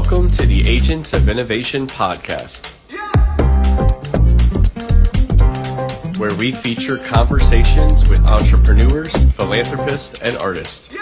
Welcome to the Agents of Innovation podcast, where we feature conversations with entrepreneurs, philanthropists, and artists.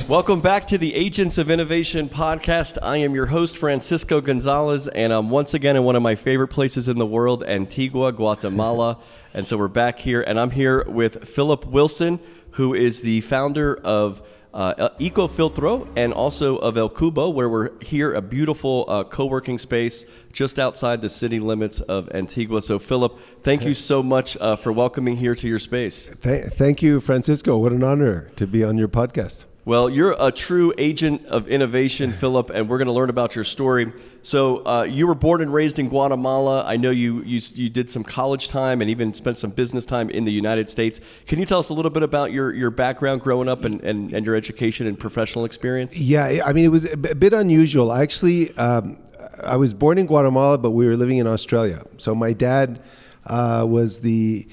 Welcome back to the Agents of Innovation podcast. I am your host, Francisco Gonzalez, and I'm once again in one of my favorite places in the world, Antigua, Guatemala. And so we're back here, and I'm here with Philip Wilson, who is the founder of Ecofiltro and also of El Cubo, where we're here, a beautiful co-working space just outside the city limits of Antigua. So Philip, thank you so much for welcoming here to your space. Thank you, Francisco. What an honor to be on your podcast. Well, you're a true agent of innovation, Philip, and we're going to learn about your story. So you were born and raised in Guatemala. I know you did some college time and even spent some business time in the United States. Can you tell us a little bit about your background growing up and your education and professional experience? Yeah, I mean, it was a bit unusual. Actually, I was born in Guatemala, but we were living in Australia. So my dad was the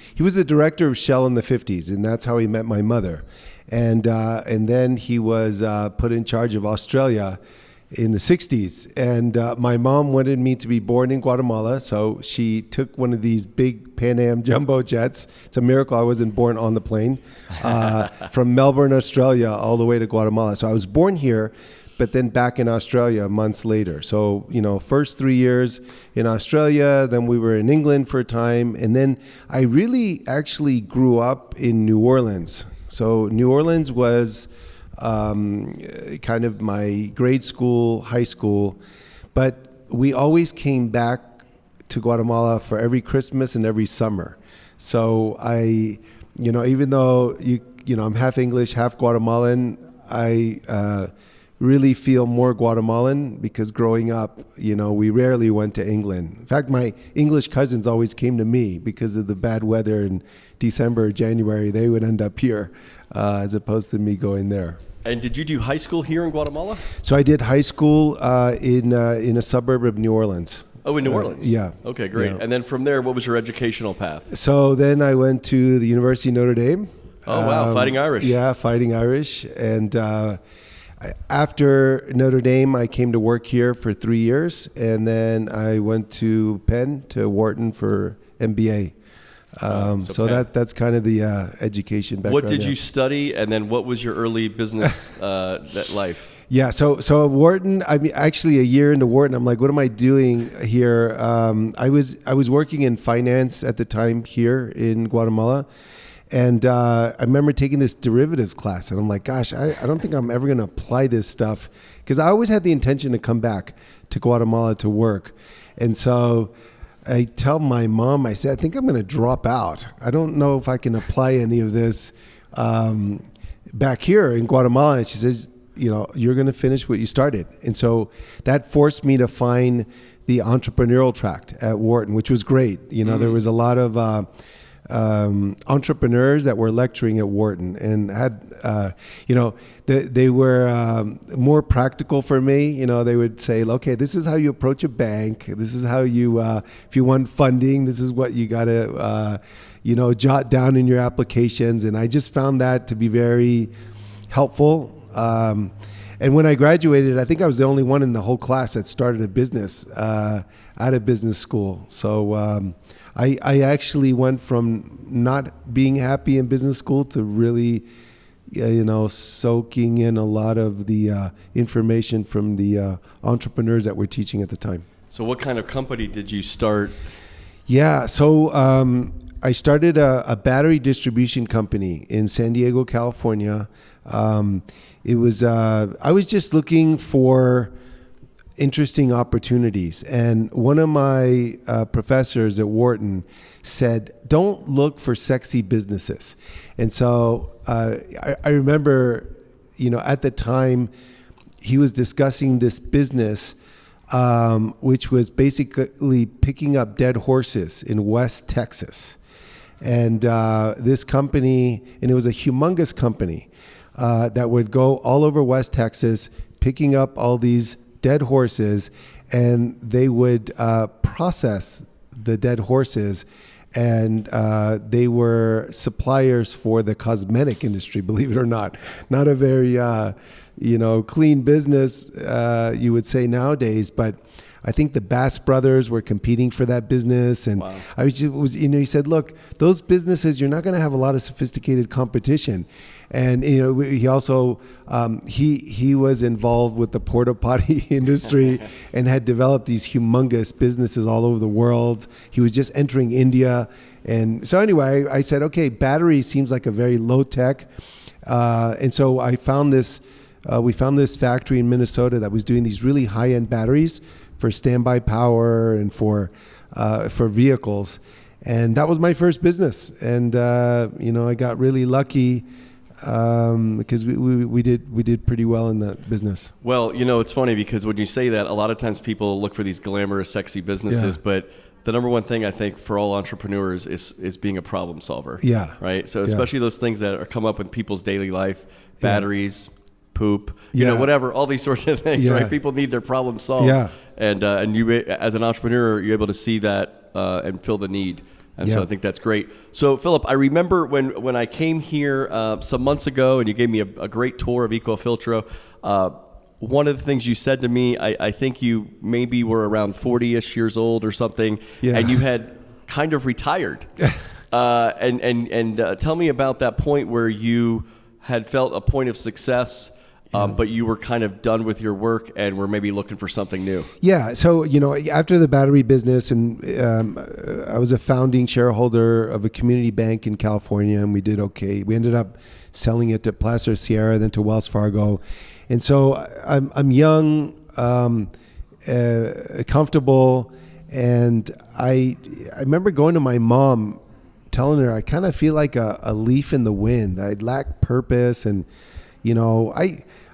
director of Shell in the 50s, and that's how he met my mother. And then he was put in charge of Australia in the 60s. And my mom wanted me to be born in Guatemala, so she took one of these big Pan Am jumbo jets. It's a miracle I wasn't born on the plane, from Melbourne, Australia, all the way to Guatemala. So I was born here, but then back in Australia months later. So, first 3 years in Australia, then we were in England for a time, and then I really actually grew up in New Orleans. So New Orleans was kind of my grade school, high school, but we always came back to Guatemala for every Christmas and every summer. So I, even though I'm half English, half Guatemalan, I really feel more Guatemalan because growing up, we rarely went to England. In fact, my English cousins always came to me because of the bad weather in December or January. They would end up here as opposed to me going there. And did you do high school here in Guatemala? So I did high school in a suburb of New Orleans. Oh, in New Orleans? Yeah. Okay, great. Yeah. And then from there, what was your educational path? So then I went to the University of Notre Dame. Oh, wow. Fighting Irish. Yeah, Fighting Irish. And after Notre Dame, I came to work here for 3 years, and then I went to Penn, to Wharton for MBA. So that's kind of the education background. What did you study, and then what was your early business life? Yeah, so at Wharton, I mean, actually a year into Wharton, I'm like, what am I doing here? I was working in finance at the time here in Guatemala. And I remember taking this derivatives class, and I'm like, gosh, I don't think I'm ever going to apply this stuff, because I always had the intention to come back to Guatemala to work. And so I tell my mom, I said, I think I'm going to drop out. I don't know if I can apply any of this back here in Guatemala. And she says, you're going to finish what you started. And so that forced me to find the entrepreneurial track at Wharton, which was great. There was a lot of entrepreneurs that were lecturing at Wharton, and had, they were more practical for me. They would say, okay, this is how you approach a bank. This is how you, if you want funding, this is what you got to, jot down in your applications. And I just found that to be very helpful. And when I graduated, I think I was the only one in the whole class that started a business out of business school. So I actually went from not being happy in business school to really, soaking in a lot of the information from the entrepreneurs that were teaching at the time. So what kind of company did you start? Yeah, so I started a battery distribution company in San Diego, California. I was just looking for interesting opportunities. And one of my professors at Wharton said, don't look for sexy businesses. And so I remember, at the time he was discussing this business, which was basically picking up dead horses in West Texas. And this company, and it was a humongous company that would go all over West Texas, picking up all these dead horses, and they would process the dead horses and they were suppliers for the cosmetic industry, believe it or not. Not a very clean business, you would say nowadays, but I think the Bass brothers were competing for that business, and wow. he said, look, those businesses, you're not going to have a lot of sophisticated competition. And he also he was involved with the porta potty industry and had developed these humongous businesses all over the world. He was just entering India, and so anyway, I said, okay, battery seems like a very low tech, and so I found this. We found this factory in Minnesota that was doing these really high end batteries for standby power and for vehicles, and that was my first business. And I got really lucky because we did pretty well in that business. Well, it's funny because when you say that, a lot of times people look for these glamorous, sexy businesses, but the number one thing I think for all entrepreneurs is being a problem solver. Yeah. Right. So especially those things that are come up in people's daily life, batteries. Poop, whatever, all these sorts of things, right? People need their problem solved. Yeah. And you, as an entrepreneur, you're able to see that and fill the need. And so I think that's great. So, Philip, I remember when I came here some months ago and you gave me a great tour of Ecofiltro, one of the things you said to me, I think you maybe were around 40-ish years old or something, and you had kind of retired. And tell me about that point where you had felt a point of success, but you were kind of done with your work and were maybe looking for something new. Yeah. So, after the battery business, and I was a founding shareholder of a community bank in California, and we did okay. We ended up selling it to Placer Sierra, then to Wells Fargo. And so I'm young, comfortable, and I remember going to my mom, telling her I kind of feel like a leaf in the wind. I lack purpose, and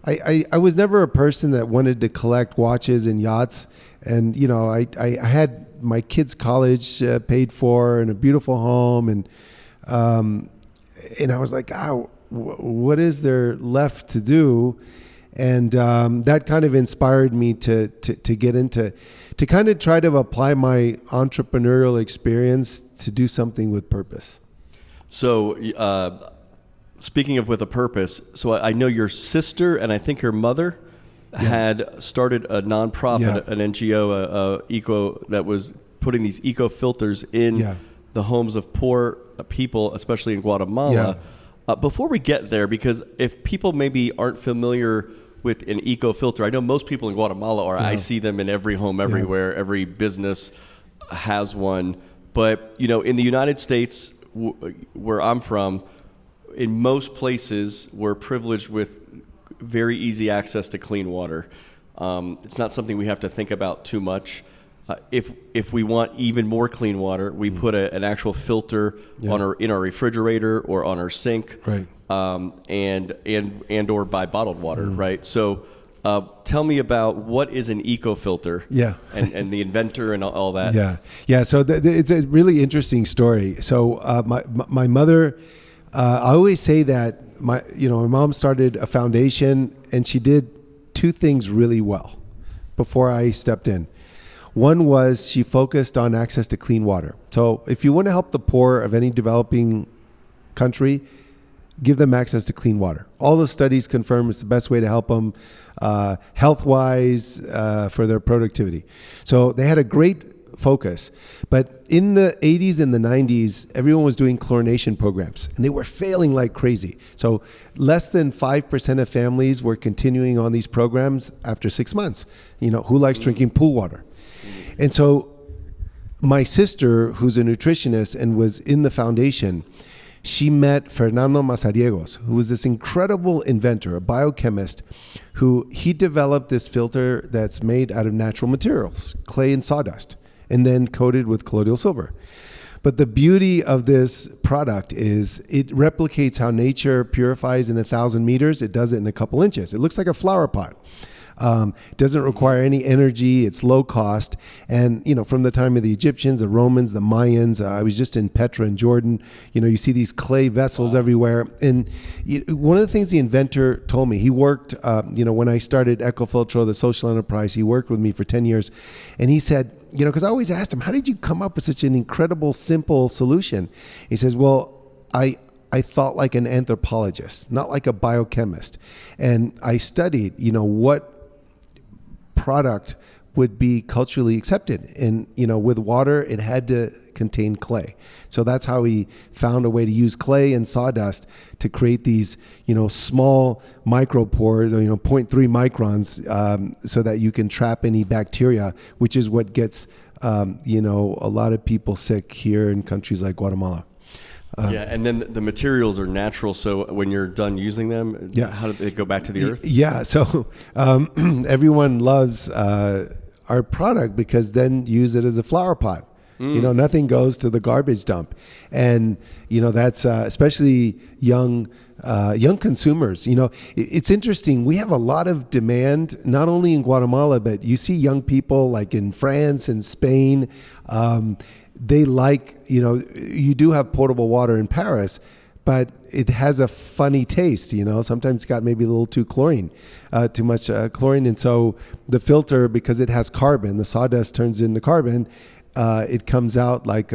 I was never a person that wanted to collect watches and yachts, and I had my kids' college paid for and a beautiful home, and I was like, what is there left to do? And that kind of inspired me to get into, to kind of try to apply my entrepreneurial experience to do something with purpose. So, speaking of with a purpose, so I know your sister and I think your mother had started a nonprofit, an NGO, that was putting these eco-filters in the homes of poor people, especially in Guatemala. Before we get there, because if people maybe aren't familiar with an eco-filter, I know most people in Guatemala are. I see them in every home, everywhere. Every business has one. But, in the United States, where I'm from, in most places, we're privileged with very easy access to clean water. It's not something we have to think about too much. If we want even more clean water, we put an actual filter in our refrigerator or on our sink, right? And or buy bottled water, right? So, tell me about what is an eco-filter, and the inventor and all that. So it's a really interesting story. So my mother, I always say that my mom started a foundation, and she did two things really well before I stepped in. One was she focused on access to clean water. So if you want to help the poor of any developing country, give them access to clean water. All the studies confirm it's the best way to help them health-wise, for their productivity. So they had a great focus. But in the 80s and the 90s, everyone was doing chlorination programs, and they were failing like crazy. So less than 5% of families were continuing on these programs after 6 months. Who likes drinking pool water? And so my sister, who's a nutritionist and was in the foundation, she met Fernando Mazariegos, who was this incredible inventor, a biochemist, who he developed this filter that's made out of natural materials, clay and sawdust, and then coated with colloidal silver. But the beauty of this product is it replicates how nature purifies in 1,000 meters. It does it in a couple inches. It looks like a flower pot. It doesn't require any energy. It's low cost. And, from the time of the Egyptians, the Romans, the Mayans, I was just in Petra in Jordan, you see these clay vessels everywhere. And one of the things the inventor told me, he worked, when I started Ecofiltro, the social enterprise, he worked with me for 10 years. And he said, because I always asked him, how did you come up with such an incredible, simple solution? He says, well, I thought like an anthropologist, not like a biochemist. And I studied, what product would be culturally accepted. And, with water, it had to contain clay. So that's how he found a way to use clay and sawdust to create these, small micropores, 0.3 microns, so that you can trap any bacteria, which is what gets, a lot of people sick here in countries like Guatemala. And then the materials are natural. So when you're done using them, how do they go back to the earth? Yeah. So everyone loves our product because then use it as a flower pot. Nothing goes to the garbage dump. And, that's especially young consumers. It's interesting. We have a lot of demand, not only in Guatemala, but you see young people like in France and Spain. They like, you do have potable water in Paris, but it has a funny taste, sometimes it's got maybe a little too much chlorine. And so the filter, because it has carbon, the sawdust turns into carbon, it comes out like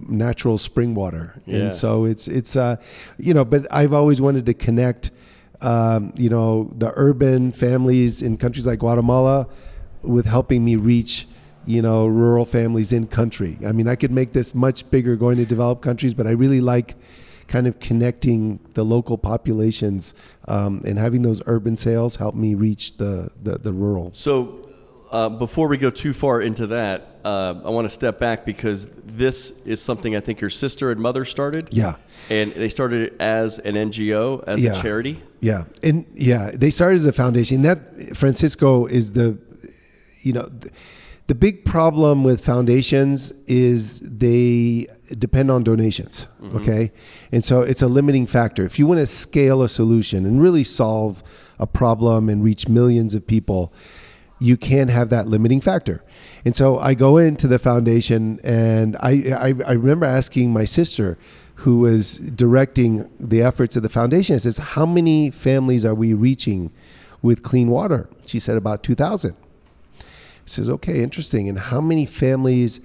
natural spring water. Yeah. And so it's but I've always wanted to connect, the urban families in countries like Guatemala with helping me reach rural families in country. I mean, I could make this much bigger going to developed countries, but I really like kind of connecting the local populations, and having those urban sales help me reach the rural. So before we go too far into that, I want to step back because this is something I think your sister and mother started. Yeah. And they started it as an NGO, as a charity. Yeah. And they started as a foundation. That, Francisco, is the big problem with foundations is they depend on donations, okay? And so it's a limiting factor. If you want to scale a solution and really solve a problem and reach millions of people, you can't have that limiting factor. And so I go into the foundation, and I remember asking my sister, who was directing the efforts of the foundation, I says, how many families are we reaching with clean water? She said about 2,000. Says, okay, interesting. And how many families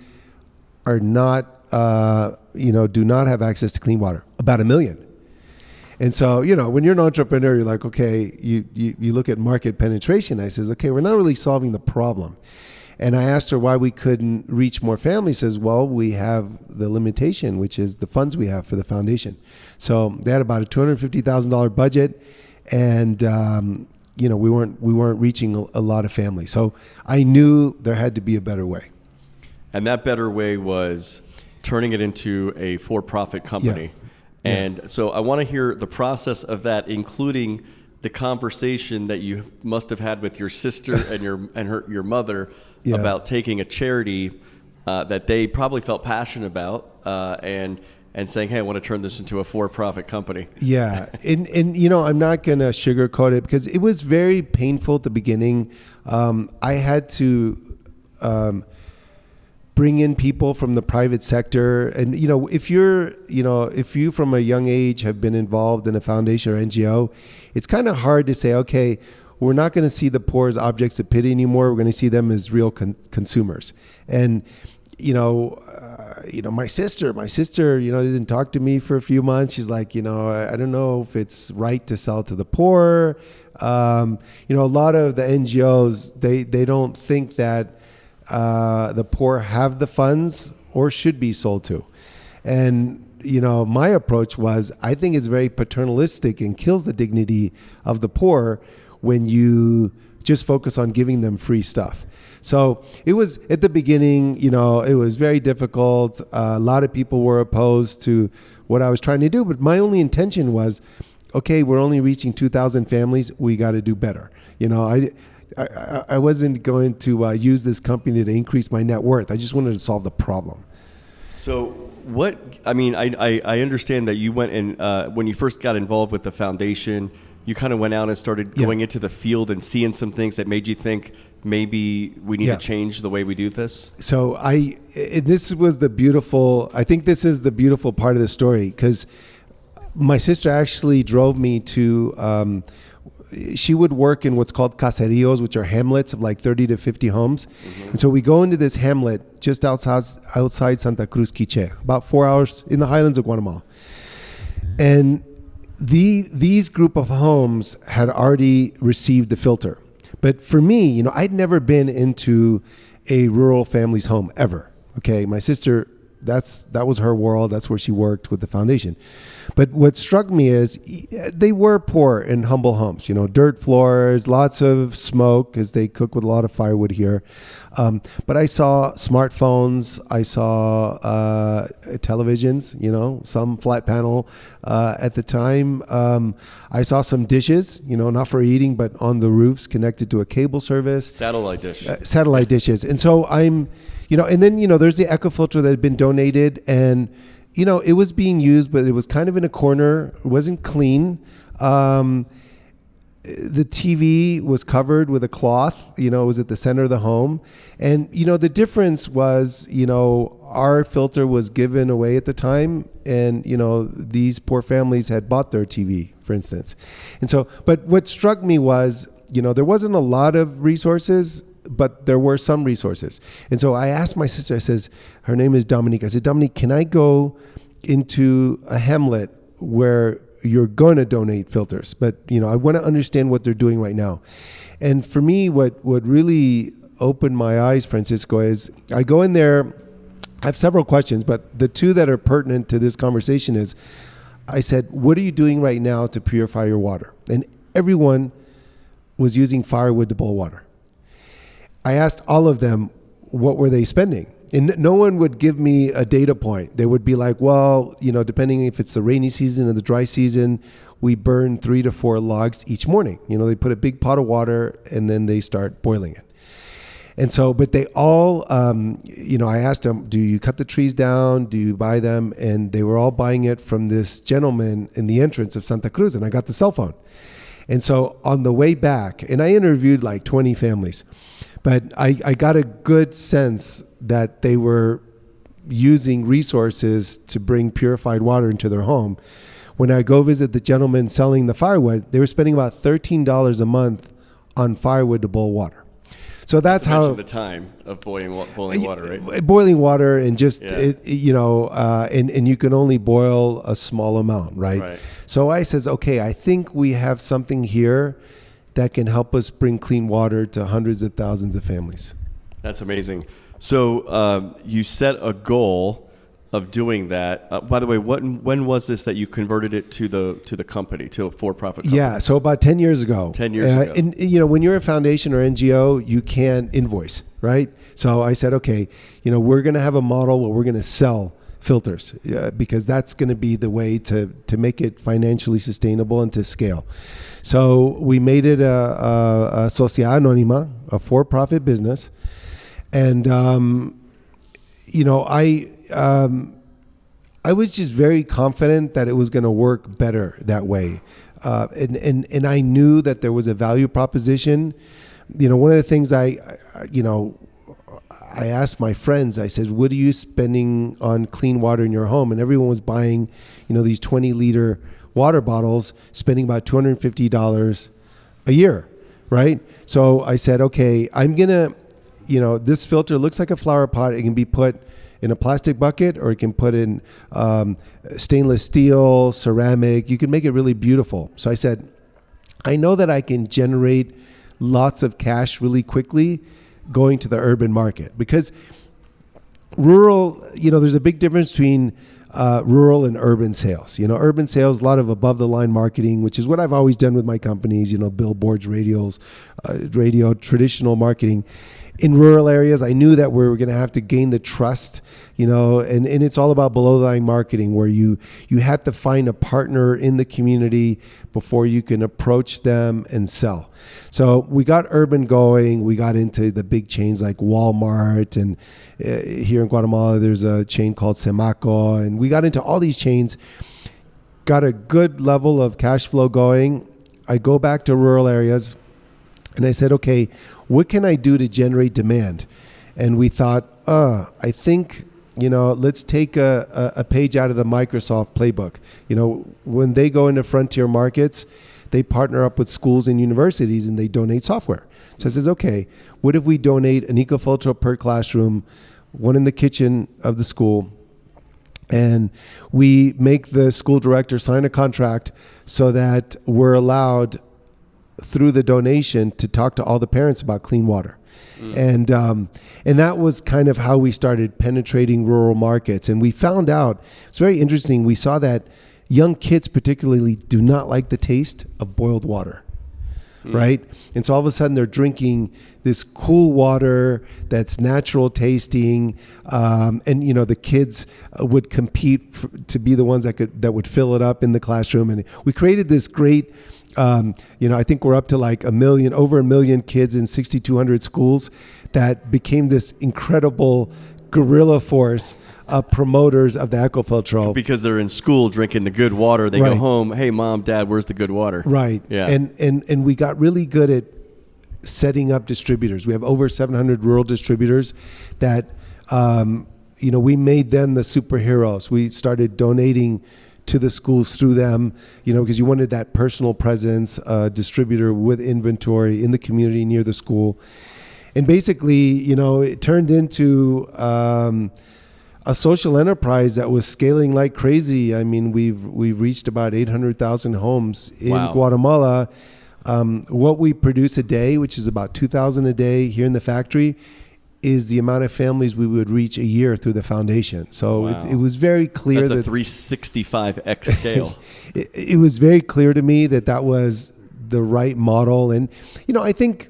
are not, do not have access to clean water? About 1 million. And so, when you're an entrepreneur, you're like, okay, you look at market penetration. I says, okay, we're not really solving the problem. And I asked her why we couldn't reach more families. She says, well, we have the limitation, which is the funds we have for the foundation. So they had about a $250,000 budget, and we weren't reaching a lot of families. So I knew there had to be a better way. And that better way was turning it into a for-profit company. Yeah. And so I want to hear the process of that, including the conversation that you must have had with your sister and your mother about taking a charity that they probably felt passionate about, and saying, hey, I want to turn this into a for-profit company. Yeah. And I'm not going to sugarcoat it because it was very painful at the beginning. I had to bring in people from the private sector. And, if you from a young age have been involved in a foundation or NGO, it's kind of hard to say, okay, we're not going to see the poor as objects of pity anymore. We're going to see them as real consumers. And, my sister, didn't talk to me for a few months. She's like, I don't know if it's right to sell to the poor. A lot of the NGOs, they don't think that the poor have the funds or should be sold to. And, my approach was, I think it's very paternalistic and kills the dignity of the poor when you just focus on giving them free stuff. So it was at the beginning, it was very difficult. A lot of people were opposed to what I was trying to do, but my only intention was, okay, we're only reaching 2,000 families. We got to do better. I wasn't going to use this company to increase my net worth. I just wanted to solve the problem. So I understand that you went and when you first got involved with the foundation, you kind of went out and started going into the field and seeing some things that made you think maybe we need to change the way we do this? So this was the beautiful, I think this is the beautiful part of the story, because my sister actually drove me to, she would work in what's called caseríos, which are hamlets of like 30 to 50 homes. And so we go into this hamlet just outside Santa Cruz, Quiché, about 4 hours in the highlands of Guatemala. And these group of homes had already received the filter. But for me, I'd never been into a rural family's home ever. Okay, my sister, that was her world. That's where she worked with the foundation. But what struck me is they were poor in humble homes, dirt floors, lots of smoke because they cook with a lot of firewood here. But I saw smartphones, I saw televisions, some flat panel at the time. I saw some dishes, not for eating, but on the roofs connected to a cable service. Satellite dishes. Satellite dishes. And so I'm, and then, there's the ecofilter that had been donated, and, it was being used, but it was kind of in a corner. It wasn't clean. The TV was covered with a cloth, it was at the center of the home. And, the difference was, our filter was given away at the time. And, these poor families had bought their TV, for instance. And so, but what struck me was, there wasn't a lot of resources, but there were some resources. And so I asked my sister, I says, her name is Dominique. I said, Dominique, can I go into a hamlet where you're going to donate filters? But, I want to understand what they're doing right now. And for me, what really opened my eyes, Francisco, is I go in there, I have several questions, but the two that are pertinent to this conversation is, I said, what are you doing right now to purify your water? And everyone was using firewood to boil water. I asked all of them, what were they spending? And no one would give me a data point. They would be like, well, depending if it's the rainy season or the dry season, we burn 3 to 4 logs each morning. They put a big pot of water and then they start boiling it. And so, but they all, I asked them, do you cut the trees down? Do you buy them? And they were all buying it from this gentleman in the entrance of Santa Cruz. And I got the cell phone. And so on the way back, and I interviewed like 20 families, but I got a good sense that they were using resources to bring purified water into their home. When I go visit the gentleman selling the firewood, they were spending about $13 a month on firewood to boil water. So that's how the time of boiling water, right? Boiling water and just Yeah. and you can only boil a small amount, right? So I says, okay, I think we have something here that can help us bring clean water to hundreds of thousands of families. That's amazing. So you set a goal of doing that. By the way, when was this that you converted it to the company, to a for-profit company? Yeah, so about 10 years ago. 10 years ago. And when you're a foundation or NGO, you can't invoice, right? So I said, okay, we're going to have a model where we're going to sell filters because that's going to be the way to make it financially sustainable and to scale. So we made it a sociedad anónima, a for-profit business. And, I was just very confident that it was going to work better that way. And I knew that there was a value proposition. One of the things I asked my friends, I said, what are you spending on clean water in your home? And everyone was buying, these 20-liter water bottles, spending about $250 a year, right? So I said, okay, I'm going to, this filter looks like a flower pot. It can be put in a plastic bucket, or it can put in stainless steel, ceramic. You can make it really beautiful. So I said, I know that I can generate lots of cash really quickly going to the urban market, because rural, there's a big difference between rural and urban sales. Urban sales, a lot of above the line marketing, which is what I've always done with my companies, billboards, radio, traditional marketing. In rural areas, I knew that we were going to have to gain the trust, and it's all about below the line marketing, where you have to find a partner in the community before you can approach them and sell. So we got urban going. We got into the big chains like Walmart, and here in Guatemala, there's a chain called Semaco, and we got into all these chains, got a good level of cash flow going. I go back to rural areas and I said, okay, what can I do to generate demand? And we thought, I think, let's take a page out of the Microsoft playbook. When they go into frontier markets, they partner up with schools and universities and they donate software. So I says, okay, what if we donate an ecofilter per classroom, one in the kitchen of the school, and we make the school director sign a contract so that we're allowed through the donation to talk to all the parents about clean water. And that was kind of how we started penetrating rural markets. And we found out, it's very interesting, we saw that young kids particularly do not like the taste of boiled water, right? And so all of a sudden they're drinking this cool water that's natural tasting, and the kids would compete to be the ones that would fill it up in the classroom. And we created this great, I think we're up to like over a million kids in 6,200 schools that became this incredible guerrilla force of promoters of the ecofiltro. Because they're in school drinking the good water. They go home, hey, Mom, Dad, where's the good water? Right. Yeah. And we got really good at setting up distributors. We have over 700 rural distributors that, we made them the superheroes. We started donating to the schools through them, because you wanted that personal presence, distributor with inventory in the community near the school. And basically, it turned into a social enterprise that was scaling like crazy. I mean, we've reached about 800,000 homes in Guatemala. What we produce a day, which is about 2,000 a day here in the factory, is the amount of families we would reach a year through the foundation. So it was very clear that's a 365x scale. It was very clear to me that was the right model. And, I think,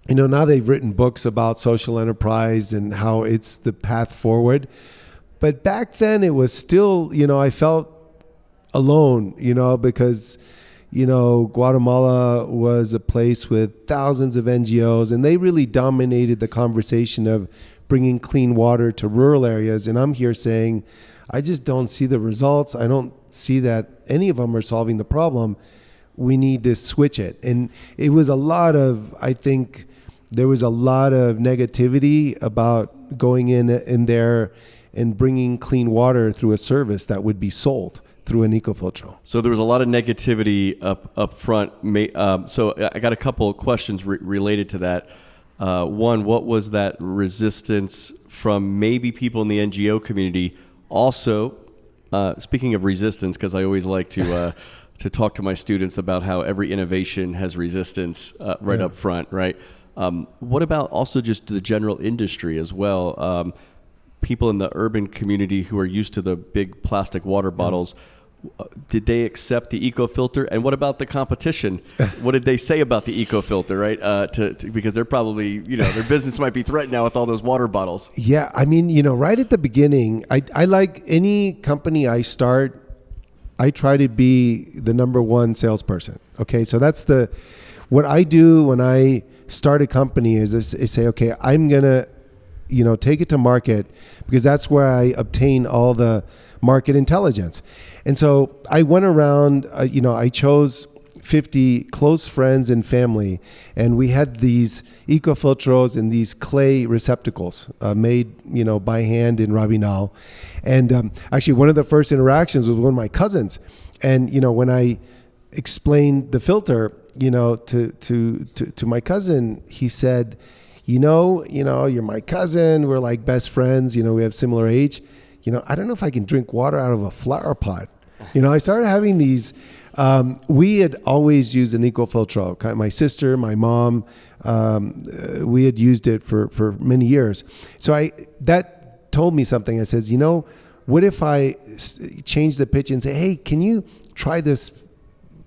now they've written books about social enterprise and how it's the path forward. But back then it was still, I felt alone, because, Guatemala was a place with thousands of NGOs, and they really dominated the conversation of bringing clean water to rural areas. And I'm here saying, I just don't see the results. I don't see that any of them are solving the problem. We need to switch it. And it was there was a lot of negativity about going in there and bringing clean water through a service that would be sold through an ecofiltro. So there was a lot of negativity up front. So I got a couple of questions related to that. One, what was that resistance from maybe people in the NGO community? Also, speaking of resistance, because I always like to talk to my students about how every innovation has resistance up front, right? What about also just the general industry as well? People in the urban community who are used to the big plastic water bottles, did they accept the ecofilter? And what about the competition? What did they say about the ecofilter, right? Because they're probably, their business might be threatened now with all those water bottles. Yeah, I mean, right at the beginning, I like any company I start, I try to be the number one salesperson. Okay, so that's what I do when I start a company is I say, okay, I'm gonna, take it to market, because that's where I obtain all the market intelligence. And so I went around, I chose 50 close friends and family, and we had these ecofiltros in these clay receptacles made, by hand in Rabinal. And actually, one of the first interactions was one of my cousins. And, when I explained the filter, to my cousin, he said, you're my cousin. We're like best friends. We have similar age. I don't know if I can drink water out of a flower pot. I started having these. We had always used an ecofiltro. My sister, my mom, we had used it for many years. So that told me something. I says, what if I change the pitch and say, hey, can you try this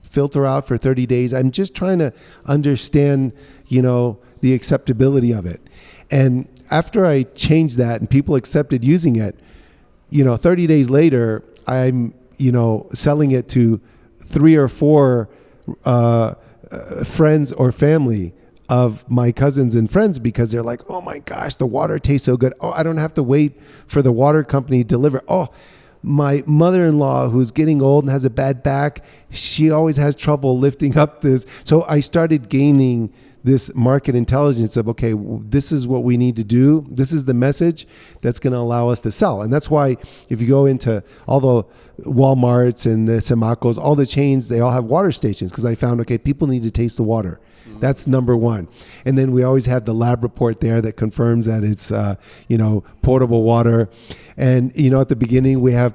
filter out for 30 days? I'm just trying to understand, the acceptability of it. And after I changed that and people accepted using it, 30 days later, I'm, selling it to 3 or 4 friends or family of my cousins and friends, because they're like, oh my gosh, the water tastes so good. Oh, I don't have to wait for the water company to deliver. Oh, my mother-in-law, who's getting old and has a bad back, she always has trouble lifting up this. So I started gaining this market intelligence of, okay, this is what we need to do. This is the message that's going to allow us to sell. And that's why if you go into all the Walmarts and the Semacos, all the chains, they all have water stations, because I found, okay, people need to taste the water. That's number one. And then we always have the lab report there that confirms that it's, potable water. And, at the beginning we have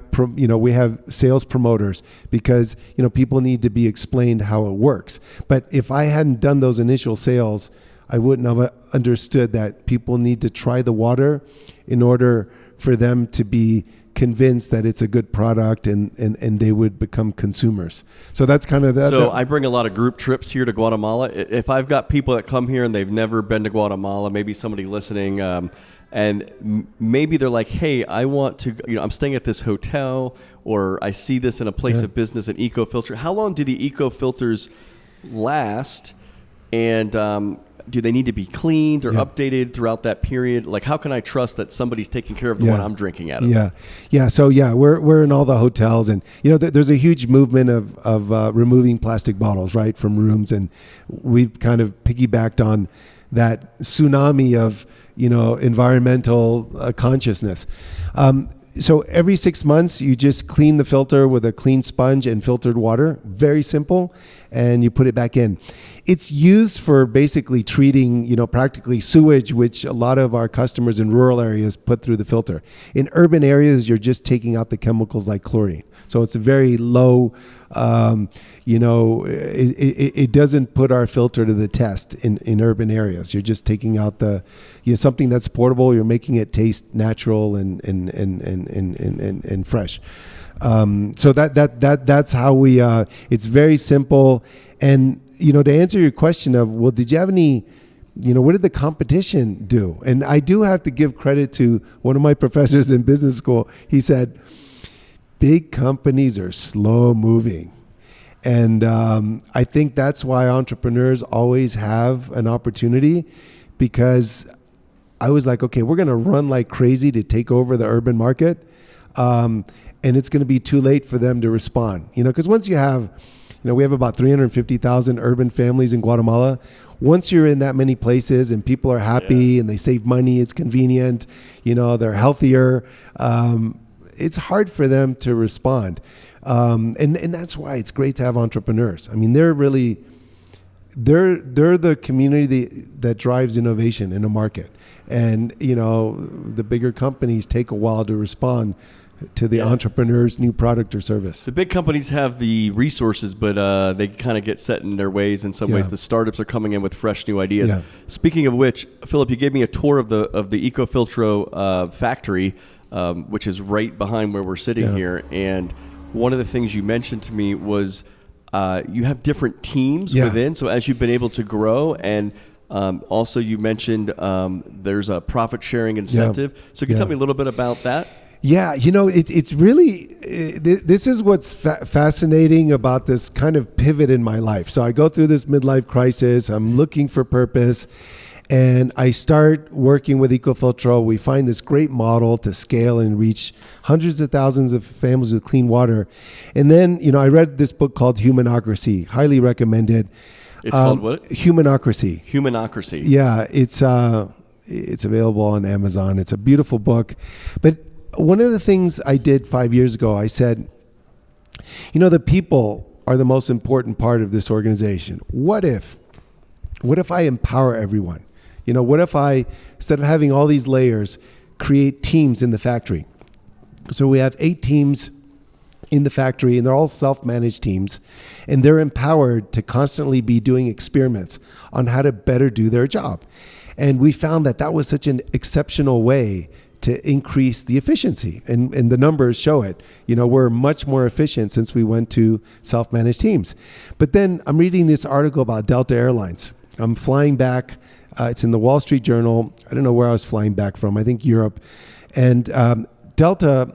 sales promoters, because, people need to be explained how it works. But if I hadn't done those initial sales, I wouldn't have understood that people need to try the water in order for them to be convinced that it's a good product, and they would become consumers. So that's kind of So I bring a lot of group trips here to Guatemala. If I've got people that come here and they've never been to Guatemala, maybe somebody listening, and maybe they're like, hey, I want to, I'm staying at this hotel, or I see this in a place of business, an ecofilter. How long do the ecofilters last? And do they need to be cleaned or updated throughout that period? Like, how can I trust that somebody's taking care of the one I'm drinking out of? Yeah. So we're in all the hotels, and there's a huge movement of removing plastic bottles, right, from rooms, and we've kind of piggybacked on that tsunami of environmental consciousness. So every 6 months, you just clean the filter with a clean sponge and filtered water. Very simple. And you put it back in. It's used for basically treating, practically sewage, which a lot of our customers in rural areas put through the filter. In urban areas, you're just taking out the chemicals like chlorine. So it's a very low, it doesn't put our filter to the test in urban areas. You're just taking out the, something that's portable. You're making it taste natural and fresh. So that's how we. It's very simple, and to answer your question of, well, did you have any? What did the competition do? And I do have to give credit to one of my professors in business school. He said, big companies are slow moving. And I think that's why entrepreneurs always have an opportunity, because I was like, okay, we're going to run like crazy to take over the urban market. And it's going to be too late for them to respond. Because once you have, we have about 350,000 urban families in Guatemala. Once you're in that many places and people are happy and they save money, it's convenient, they're healthier. It's hard for them to respond. And that's why it's great to have entrepreneurs. I mean, they're the community that drives innovation in a market. And, the bigger companies take a while to respond to the entrepreneur's new product or service. The big companies have the resources, but they kind of get set in their ways in some ways. The startups are coming in with fresh new ideas. Speaking of which, Philip, you gave me a tour of the Ecofiltro factory, which is right behind where we're sitting here. And one of the things you mentioned to me was you have different teams within. So as you've been able to grow, and also you mentioned there's a profit sharing incentive. So can you tell me a little bit about that? Yeah, it's really, this is what's fascinating about this kind of pivot in my life. So I go through this midlife crisis, I'm looking for purpose, and I start working with Ecofiltro. We find this great model to scale and reach hundreds of thousands of families with clean water. And then, I read this book called Humanocracy, highly recommended. It's called what? Humanocracy. Humanocracy. Yeah, it's available on Amazon. It's a beautiful book. But one of the things I did 5 years ago, I said, the people are the most important part of this organization. What if I empower everyone? What if I, instead of having all these layers, create teams in the factory? So we have 8 teams in the factory, and they're all self-managed teams, and they're empowered to constantly be doing experiments on how to better do their job. And we found that was such an exceptional way to increase the efficiency, and the numbers show it. We're much more efficient since we went to self-managed teams. But then I'm reading this article about Delta Airlines. I'm flying back. It's in the Wall Street Journal. I don't know where I was flying back from. I think Europe. And Delta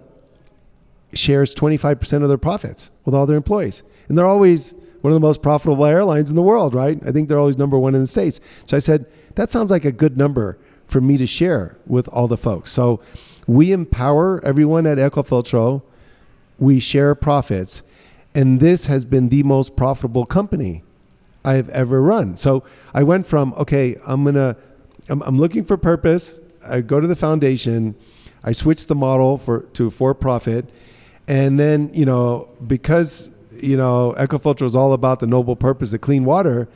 shares 25% of their profits with all their employees. And they're always one of the most profitable airlines in the world, right? I think they're always number one in the States. So I said, that sounds like a good number for me to share with all the folks. So we empower everyone at Ecofiltro we share profits, and this has been the most profitable company I've ever run. So I went from, okay, I'm looking for purpose. I go to the foundation, I switch the model to for-profit, and then, because, Ecofiltro is all about the noble purpose of clean water,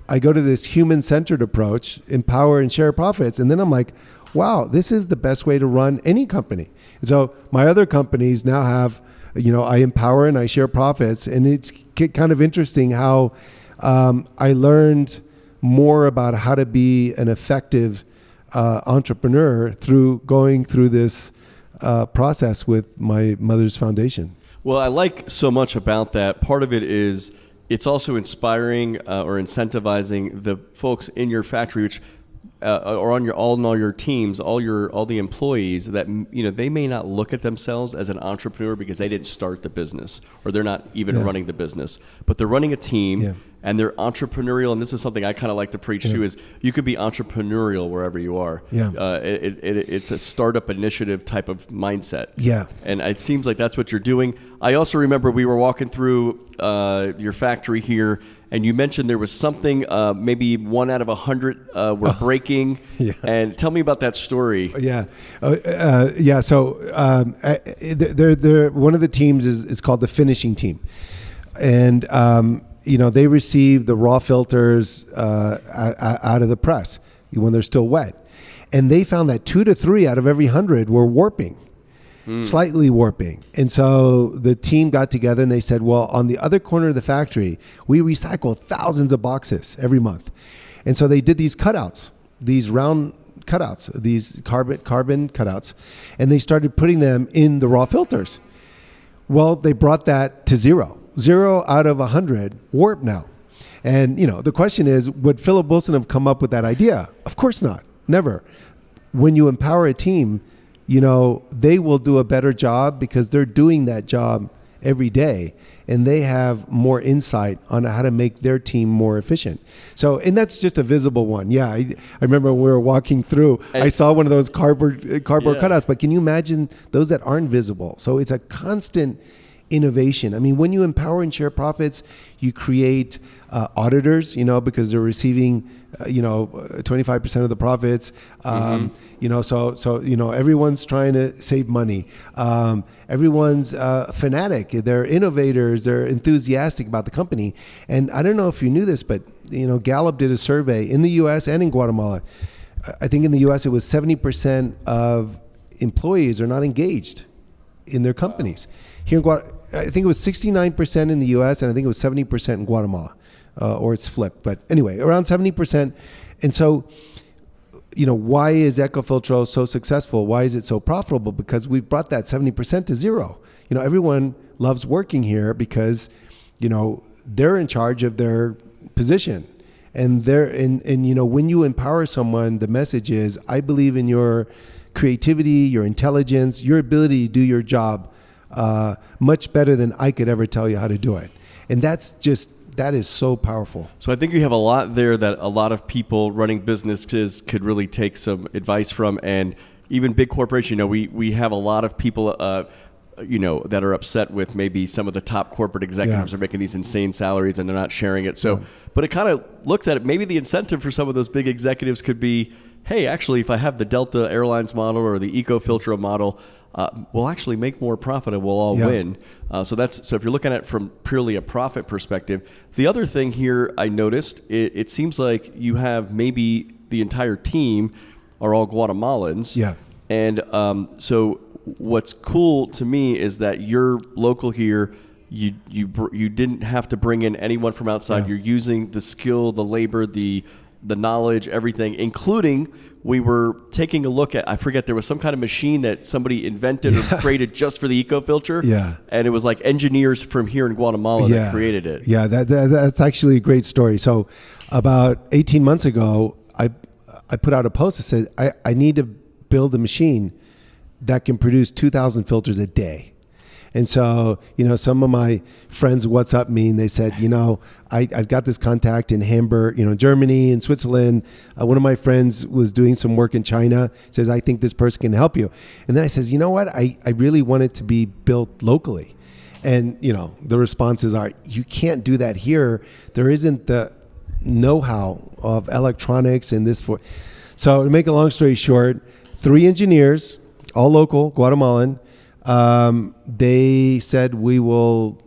I go to this human-centered approach, empower and share profits, and then I'm like, wow, this is the best way to run any company. And so my other companies now have, I empower and I share profits, and it's kind of interesting how I learned more about how to be an effective entrepreneur through going through this process with my mother's foundation. Well, I like so much about that. Part of it is it's also inspiring or incentivizing the folks in your factory, which or on all your teams, all the employees that they may not look at themselves as an entrepreneur because they didn't start the business or they're not even running the business, but they're running a team and they're entrepreneurial. And this is something I kind of like to preach to: is you could be entrepreneurial wherever you are. It's a startup initiative type of mindset. And it seems like that's what you're doing. I also remember we were walking through your factory here, and you mentioned there was something, maybe 1 out of 100 were breaking. And tell me about that story. So they're one of the teams is called the finishing team, and they receive the raw filters out of the press when they're still wet, and they found that 2 to 3 out of every 100 were warping. Slightly warping. And so the team got together and they said, well, on the other corner of the factory, we recycle thousands of boxes every month. And so they did these cutouts, these round cutouts, these carbon cutouts, and they started putting them in the raw filters. Well, they brought that to 0 out of 100 warp now. And, the question is, would Philip Wilson have come up with that idea? Of course not. Never. When you empower a team, they will do a better job because they're doing that job every day and they have more insight on how to make their team more efficient. So, and that's just a visible one. Yeah. I remember when we were walking through, I saw one of those cardboard cutouts, but can you imagine those that aren't visible? So it's a constant innovation. I mean, when you empower and share profits, you create auditors, because they're receiving, 25% of the profits. So everyone's trying to save money. Everyone's fanatic. They're innovators. They're enthusiastic about the company. And I don't know if you knew this, but Gallup did a survey in the U.S. and in Guatemala. I think in the U.S. it was 70% of employees are not engaged in their companies. Here in Guatemala, I think it was 69% in the U.S. and I think it was 70% in Guatemala, or it's flipped. But anyway, around 70%. And so, why is Ecofiltro so successful? Why is it so profitable? Because we've brought that 70% to 0. Everyone loves working here because, they're in charge of their position. And when you empower someone, the message is, I believe in your creativity, your intelligence, your ability to do your job much better than I could ever tell you how to do it. And that is so powerful. So I think you have a lot there that a lot of people running businesses could really take some advice from, and even big corporations. We have a lot of people, that are upset with maybe some of the top corporate executives are making these insane salaries and they're not sharing it. So, but it kind of looks at it. Maybe the incentive for some of those big executives could be, hey, actually, if I have the Delta Airlines model or the Ecofiltro model, we'll actually make more profit and we'll all win. So if you're looking at it from purely a profit perspective. The other thing here I noticed, it seems like you have maybe the entire team are all Guatemalans. And so what's cool to me is that you're local here. You didn't have to bring in anyone from outside. You're using the skill, the labor, the knowledge, everything, including we were taking a look at, I forget, there was some kind of machine that somebody invented or created just for the ecofilter. And it was like engineers from here in Guatemala that created it. That's actually a great story. So about 18 months ago, I put out a post that said, I need to build a machine that can produce 2,000 filters a day. And so, some of my friends WhatsApp me and they said, I've got this contact in Hamburg, Germany and Switzerland. One of my friends was doing some work in China, says, I think this person can help you. And then I says, you know what? I really want it to be built locally. And, the responses are, you can't do that here. There isn't the know-how of electronics and this. So to make a long story short, 3 engineers, all local, Guatemalan, they said, we will,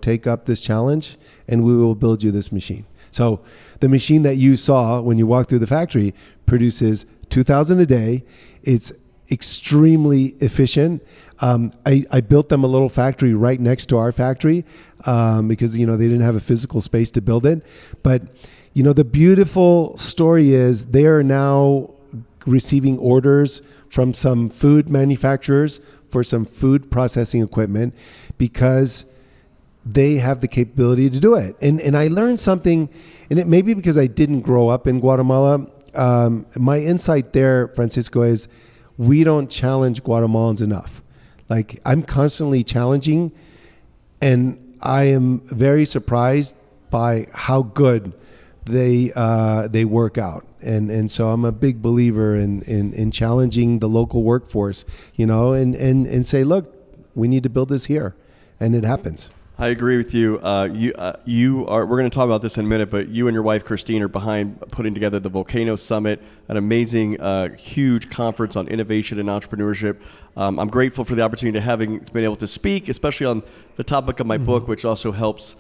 take up this challenge and we will build you this machine. So the machine that you saw when you walked through the factory produces 2,000 a day. It's extremely efficient. I built them a little factory right next to our factory because, they didn't have a physical space to build it. But, the beautiful story is they are now receiving orders from some food manufacturers for some food processing equipment because they have the capability to do it. And I learned something, and it may be because I didn't grow up in Guatemala. My insight there, Francisco, is we don't challenge Guatemalans enough. Like, I'm constantly challenging, and I am very surprised by how good they work out. And so I'm a big believer in challenging the local workforce, and say, look, we need to build this here. And it happens. I agree with you. You are. We're going to talk about this in a minute, but you and your wife Christine are behind putting together the Volcano Summit, an amazing, huge conference on innovation and entrepreneurship. I'm grateful for the opportunity to having been able to speak, especially on the topic of my book, which also helps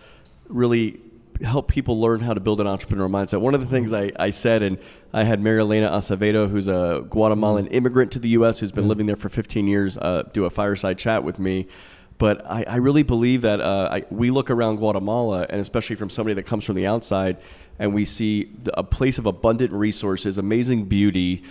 really help people learn how to build an entrepreneurial mindset. One of the things I said, and I had Marilena Acevedo, who's a Guatemalan immigrant to the U.S., who's been living there for 15 years, do a fireside chat with me. But I really believe that we look around Guatemala, and especially from somebody that comes from the outside, and we see a place of abundant resources, amazing beauty,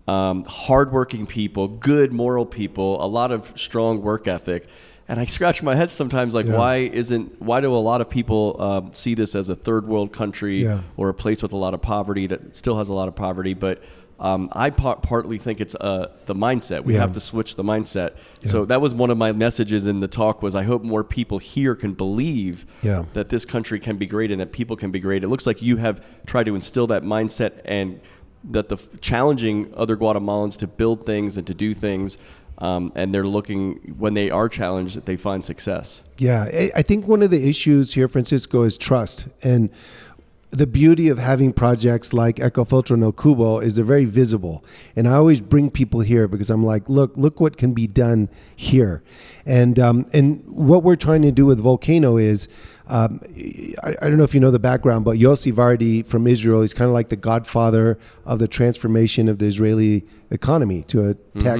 hardworking people, good moral people, a lot of strong work ethic. And I scratch my head sometimes, like, why do a lot of people see this as a third world country or a place with a lot of poverty that still has a lot of poverty? But I partly think it's the mindset. We have to switch the mindset. So that was one of my messages in the talk was I hope more people here can believe that this country can be great and that people can be great. It looks like you have tried to instill that mindset and that the challenging other Guatemalans to build things and to do things. And they're looking, when they are challenged, that they find success. Yeah, I think one of the issues here, Francisco, is trust. And the beauty of having projects like Ecofiltro and El Cubo is they're very visible. And I always bring people here because I'm like, look what can be done here. And what we're trying to do with Volcano is, I don't know if you know the background, but Yossi Vardi from Israel, he's kind of like the godfather of the transformation of the Israeli economy to a tech,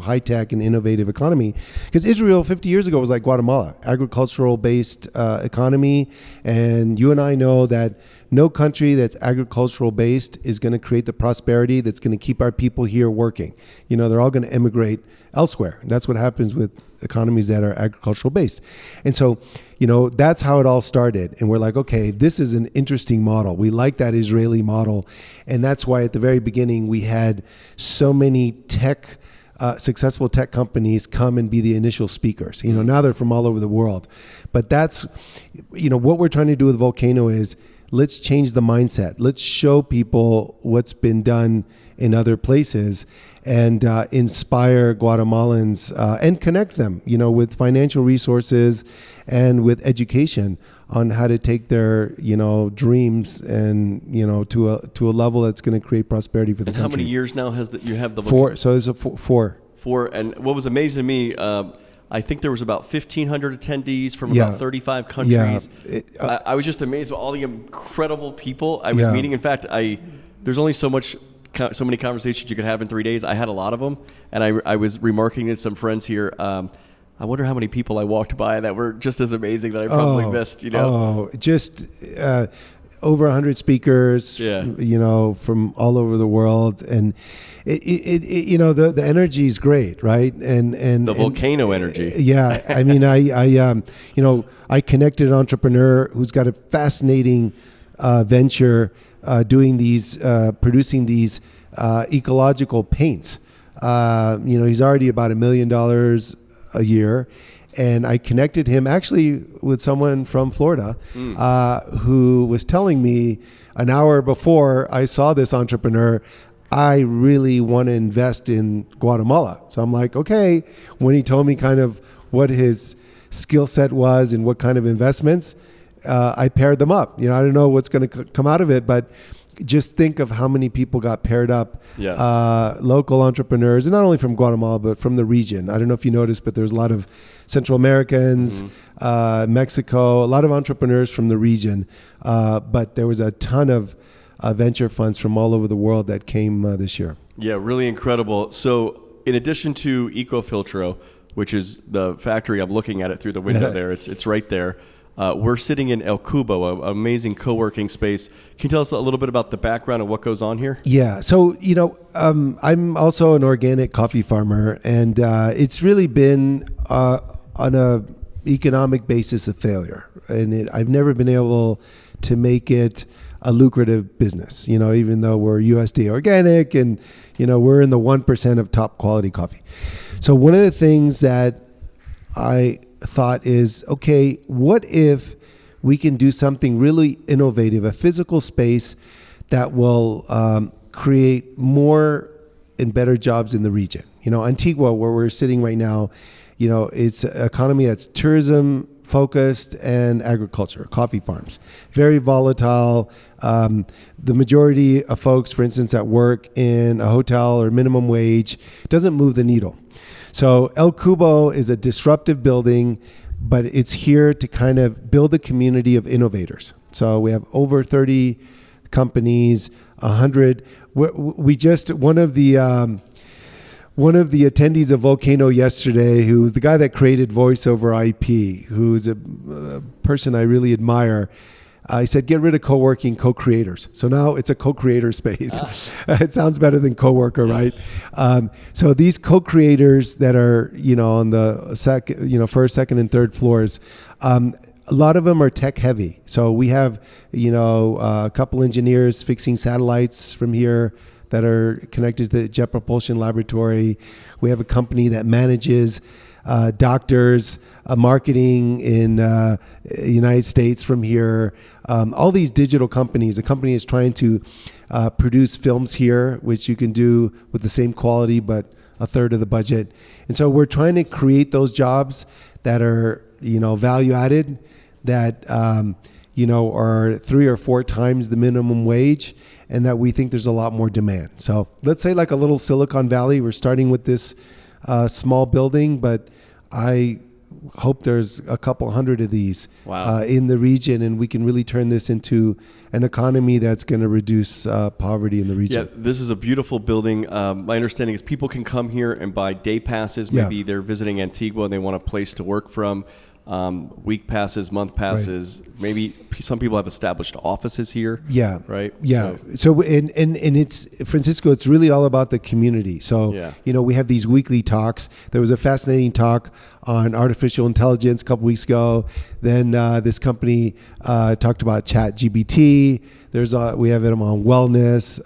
high tech and innovative economy. Because Israel 50 years ago was like Guatemala, agricultural based economy. And you and I know that no country that's agricultural based is going to create the prosperity that's going to keep our people here working. They're all going to emigrate elsewhere. That's what happens with economies that are agricultural based. And so, that's how it all started. And we're like, okay, this is an interesting model. We like that Israeli model. And that's why at the very beginning, we had so many successful tech companies come and be the initial speakers. Now they're from all over the world. But that's, what we're trying to do with Volcano is let's change the mindset. Let's show people what's been done in other places and inspire Guatemalans and connect them, with financial resources and with education on how to take their, dreams and, to a level that's going to create prosperity for the country. How many years now you have the Four? So there's four. And what was amazing to me, I think there was about 1,500 attendees from about 35 countries. Yeah. I was just amazed with all the incredible people I was meeting. In fact, there's only so many conversations you could have in 3 days. I had a lot of them, and I was remarking to some friends here. I wonder how many people I walked by that were just as amazing that I probably missed. Just over 100 speakers. From all over the world, and the energy is great, right? And the volcano energy. Yeah, I mean, I connected an entrepreneur who's got a fascinating venture. Producing these ecological paints. He's already about $1 million a year. And I connected him actually with someone from Florida who was telling me an hour before I saw this entrepreneur, I really want to invest in Guatemala. So I'm like, okay. When he told me kind of what his skill set was and what kind of investments, I paired them up. I don't know what's going to come out of it, but just think of how many people got paired up. Yes. Local entrepreneurs, and not only from Guatemala, but from the region. I don't know if you noticed, but there's a lot of Central Americans, Mexico, a lot of entrepreneurs from the region. But there was a ton of venture funds from all over the world that came this year. Yeah, really incredible. So in addition to Ecofiltro, which is the factory, I'm looking at it through the window there. It's right there. We're sitting in El Cubo, an amazing co-working space. Can you tell us a little bit about the background of what goes on here? Yeah. So, I'm also an organic coffee farmer, and it's really been on a economic basis a failure. And I've never been able to make it a lucrative business, even though we're USDA organic and, we're in the 1% of top quality coffee. So one of the things that I thought is, okay, what if we can do something really innovative, a physical space that will create more and better jobs in the region? Antigua, where we're sitting right now, it's an economy that's tourism focused and agriculture, coffee farms, very volatile. The majority of folks, for instance, that work in a hotel or minimum wage doesn't move the needle. So El Cubo is a disruptive building, but it's here to kind of build a community of innovators. So we have over 30 companies, 100. We just, one of the attendees of Volcano yesterday, who was the guy that created Voice over IP, who's a person I really admire, I said, get rid of co-working co-creators. So now it's a co-creator space. It sounds better than co-worker, yes. Right? So these co-creators that are, on the first, second, and third floors, a lot of them are tech heavy. So we have, a couple engineers fixing satellites from here that are connected to the Jet Propulsion Laboratory. We have a company that manages doctors, marketing in United States from here. All these digital companies. The company is trying to produce films here, which you can do with the same quality, but a third of the budget. And so we're trying to create those jobs that are, value added, that, are 3 or 4 times the minimum wage, and that we think there's a lot more demand. So let's say like a little Silicon Valley. We're starting with this small building, but I hope there's a couple hundred of these in the region, and we can really turn this into an economy that's going to reduce poverty in the region. Yeah, this is a beautiful building. My understanding is people can come here and buy day passes. Maybe they're visiting Antigua and they want a place to work from. Week passes, month passes. Right. Maybe some people have established offices here. Yeah. Right. Yeah. So and it's, Francisco, it's really all about the community. So, we have these weekly talks. There was a fascinating talk on artificial intelligence a couple weeks ago. Then this company talked about ChatGPT. We have it on wellness.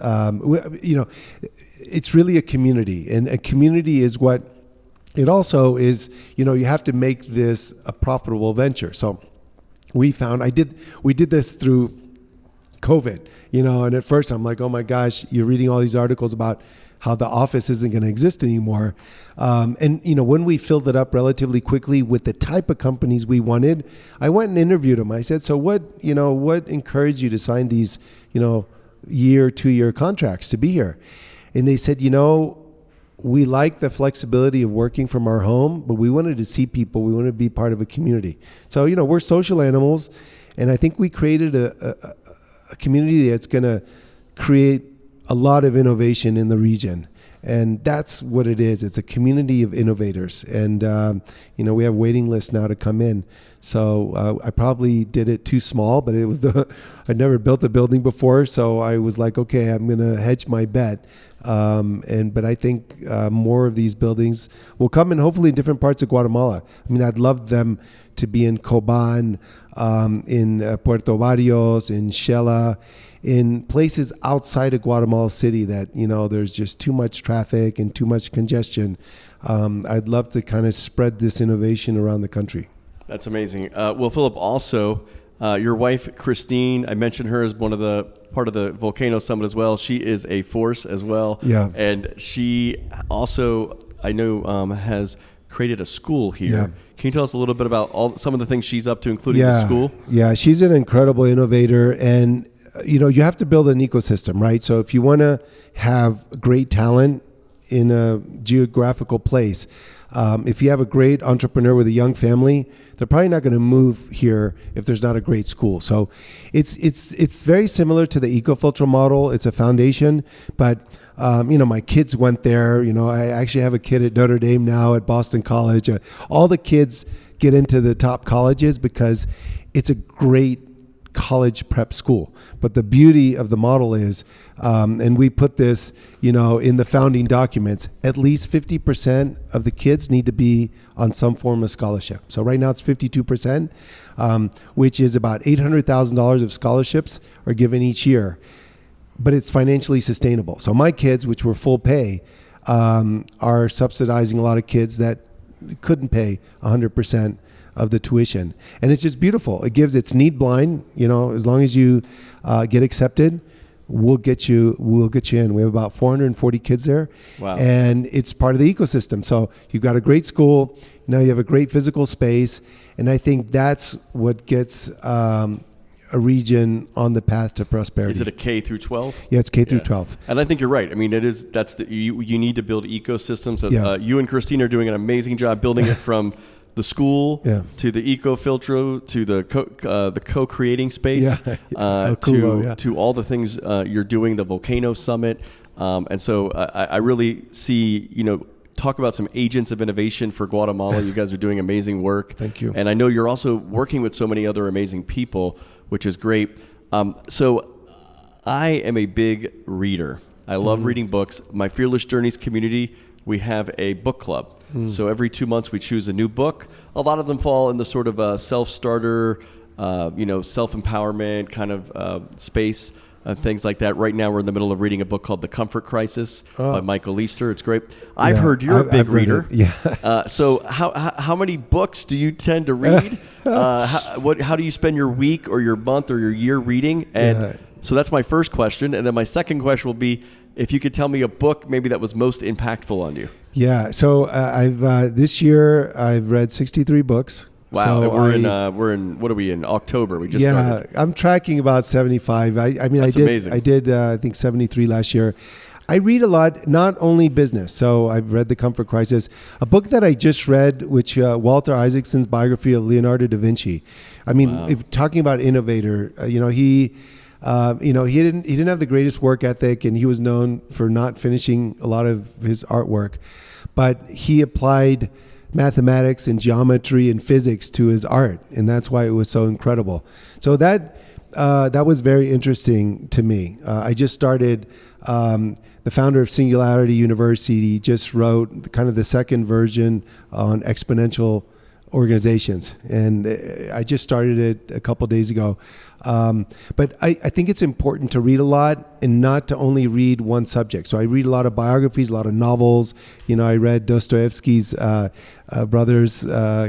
It's really a community, and a community is what it also is. You have to make this a profitable venture. So we found we did this through COVID, and at first I'm like, oh my gosh, you're reading all these articles about how the office isn't going to exist anymore. And when we filled it up relatively quickly with the type of companies we wanted, I went and interviewed them. I said, so what encouraged you to sign these, 2-year contracts to be here? And they said, we like the flexibility of working from our home, but we wanted to see people. We wanted to be part of a community. So, we're social animals, and I think we created a community that's going to create a lot of innovation in the region. And that's what it is. It's a community of innovators. And, we have waiting lists now to come in. So I probably did it too small, but I'd never built a building before. So I was like, okay, I'm going to hedge my bet. But I think more of these buildings will come in, hopefully in different parts of Guatemala. I mean, I'd love them to be in Coban, in Puerto Barrios, in Shela, in places outside of Guatemala City that, there's just too much traffic and too much congestion. I'd love to kind of spread this innovation around the country. That's amazing. Well, Philip, also, your wife, Christine, I mentioned her as part of the Volcano Summit as well. She is a force as well. Yeah. And she also, I know, has created a school here. Yeah. Can you tell us a little bit about some of the things she's up to, including the school? Yeah, she's an incredible innovator, and you have to build an ecosystem, right? So if you want to have great talent in a geographical place, if you have a great entrepreneur with a young family, they're probably not going to move here if there's not a great school. So it's very similar to the ecofiltro model. It's a foundation, but my kids went there. I actually have a kid at Notre Dame now, at Boston College. All the kids get into the top colleges because it's a great college prep school. But the beauty of the model is, and we put this, in the founding documents, at least 50% of the kids need to be on some form of scholarship. So right now it's 52%, which is about $800,000 of scholarships are given each year, but it's financially sustainable. So my kids, which were full pay, are subsidizing a lot of kids that couldn't pay 100% of the tuition. And it's just beautiful. It's need blind, as long as you get accepted, we'll get you in. We have about 440 kids there. Wow. And it's part of the ecosystem. So you've got a great school, now you have a great physical space, and I think that's what gets a region on the path to prosperity. Is it a K through 12? Yeah, it's K through 12. And I think you're right. I mean, you need to build ecosystems. Yeah. You and Christine are doing an amazing job building it from the school to the ecofiltro to the co-creating space Cubo, to all the things you're doing, the Volcano Summit. And so I really see, talk about some agents of innovation for Guatemala. You guys are doing amazing work. Thank you. And I know you're also working with so many other amazing people, which is great. So I am a big reader. I love reading books. My Fearless Journeys community, we have a book club. So every 2 months we choose a new book. A lot of them fall in the sort of self-starter, self-empowerment kind of space, things like that. Right now we're in the middle of reading a book called The Comfort Crisis by Michael Easter. It's great. I've heard you're a big reader. Yeah. So how many books do you tend to read? How do you spend your week or your month or your year reading? And so that's my first question. And then my second question will be, if you could tell me a book maybe that was most impactful on you. Yeah. So this year I've read 63 books. Wow. So we're in what are we in October? We just started. I'm tracking about 75. I mean, That's amazing. I did I think 73 last year. I read a lot, not only business. So I've read The Comfort Crisis, a book that I just read, which Walter Isaacson's biography of Leonardo da Vinci. I mean, if talking about innovator, he didn't have the greatest work ethic, and he was known for not finishing a lot of his artwork, but he applied mathematics and geometry and physics to his art, and that's why it was so incredible. So that was very interesting to me. I just started. The founder of Singularity University just wrote kind of the second version on exponential organizations, and I just started it a couple of days ago. But I think it's important to read a lot and not to only read one subject. So I read a lot of biographies, a lot of novels. I read Dostoevsky's brothers,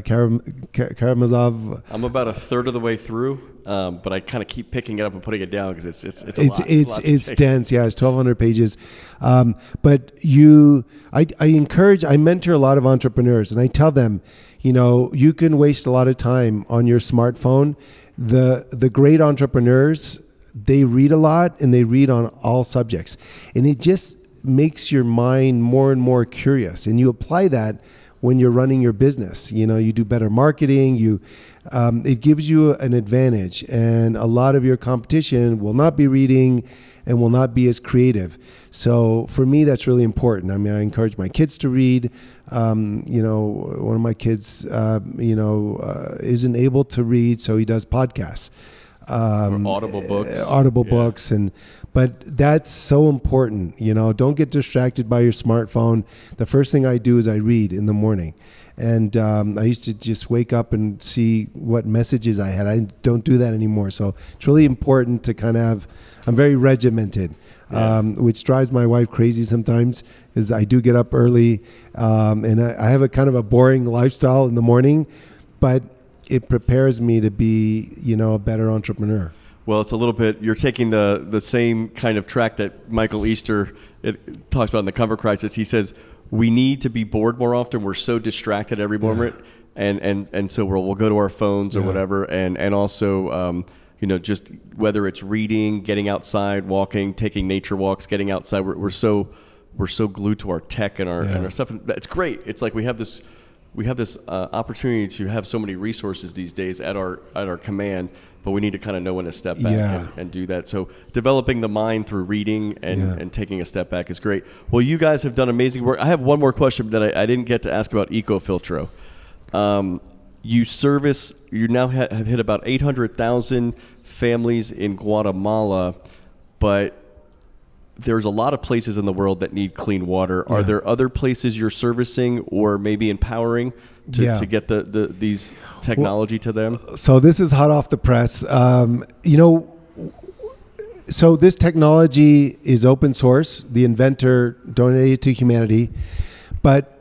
Karamazov. I'm about a third of the way through, but I kind of keep picking it up and putting it down because it's a lot. It's dense. Yeah, it's 1,200 pages. But I mentor a lot of entrepreneurs, and I tell them, you can waste a lot of time on your smartphone. The great entrepreneurs, they read a lot, and they read on all subjects, and it just makes your mind more and more curious, and you apply that when you're running your business. You do better marketing, it gives you an advantage, and a lot of your competition will not be reading and will not be as creative. So for me, that's really important. I mean, I encourage my kids to read. One of my kids, isn't able to read, so he does podcasts. Audible books. Audible books, but that's so important. Don't get distracted by your smartphone. The first thing I do is I read in the morning, and I used to just wake up and see what messages I had. I don't do that anymore. So it's really important to kind of I'm very regimented, which drives my wife crazy sometimes, because I do get up early, and I have a kind of a boring lifestyle in the morning, but it prepares me to be, a better entrepreneur. Well, it's a little bit, you're taking the same kind of track that Michael Easter talks about in The Comfort Crisis. He says, we need to be bored more often. We're so distracted every moment. And so we'll go to our phones or whatever. And also, just whether it's reading, getting outside, walking, taking nature walks, getting outside, we're so glued to our tech and our stuff. And it's great. It's like we have this opportunity to have so many resources these days at our command, but we need to kind of know when to step back and do that. So developing the mind through reading and taking a step back is great. Well, you guys have done amazing work. I have one more question that I didn't get to ask about Ecofiltro. You now have hit about 800,000 families in Guatemala, but there's a lot of places in the world that need clean water. Are there other places you're servicing or maybe empowering to get these technology to them? So this is hot off the press. So this technology is open source. The inventor donated it to humanity, but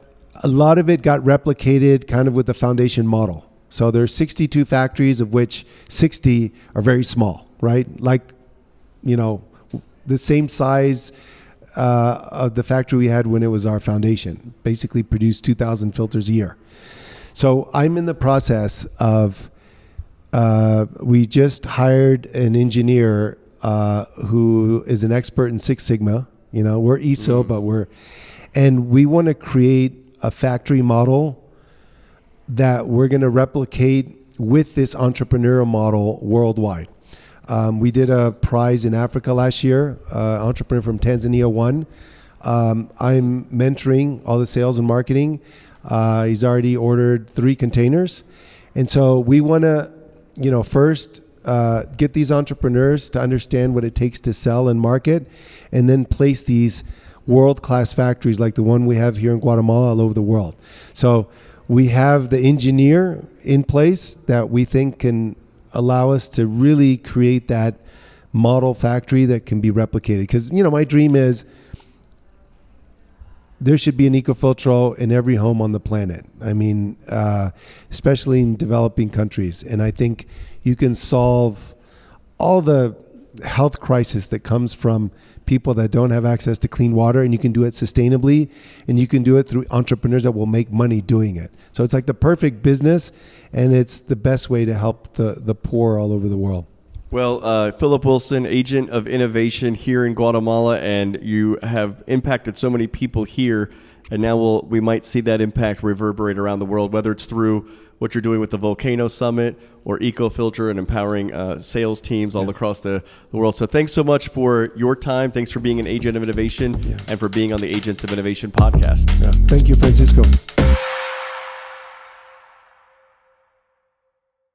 a lot of it got replicated kind of with the foundation model. So there's 62 factories, of which 60 are very small, right? Like, the same size of the factory we had when it was our foundation, basically produced 2,000 filters a year. So I'm in the process of, we just hired an engineer who is an expert in Six Sigma. We're ISO, but and we want to create a factory model that we're going to replicate with this entrepreneurial model worldwide. We did a prize in Africa last year. Entrepreneur from Tanzania won. I'm mentoring all the sales and marketing. He's already ordered 3 containers. And so we want to, first get these entrepreneurs to understand what it takes to sell and market, and then place these world-class factories like the one we have here in Guatemala all over the world. So we have the engineer in place that we think can allow us to really create that model factory that can be replicated. Because, my dream is there should be an Ecofiltro in every home on the planet. I mean, especially in developing countries. And I think you can solve all the health crisis that comes from people that don't have access to clean water, and you can do it sustainably, and you can do it through entrepreneurs that will make money doing it. So it's like the perfect business, and it's the best way to help the poor all over the world. Well, Philip Wilson, agent of innovation here in Guatemala, and you have impacted so many people here, and now we might see that impact reverberate around the world, whether it's through what you're doing with the Volcano Summit or Ecofiltro and empowering sales teams all across the world. So thanks so much for your time. Thanks for being an agent of innovation and for being on the Agents of Innovation podcast. Thank you, Francisco.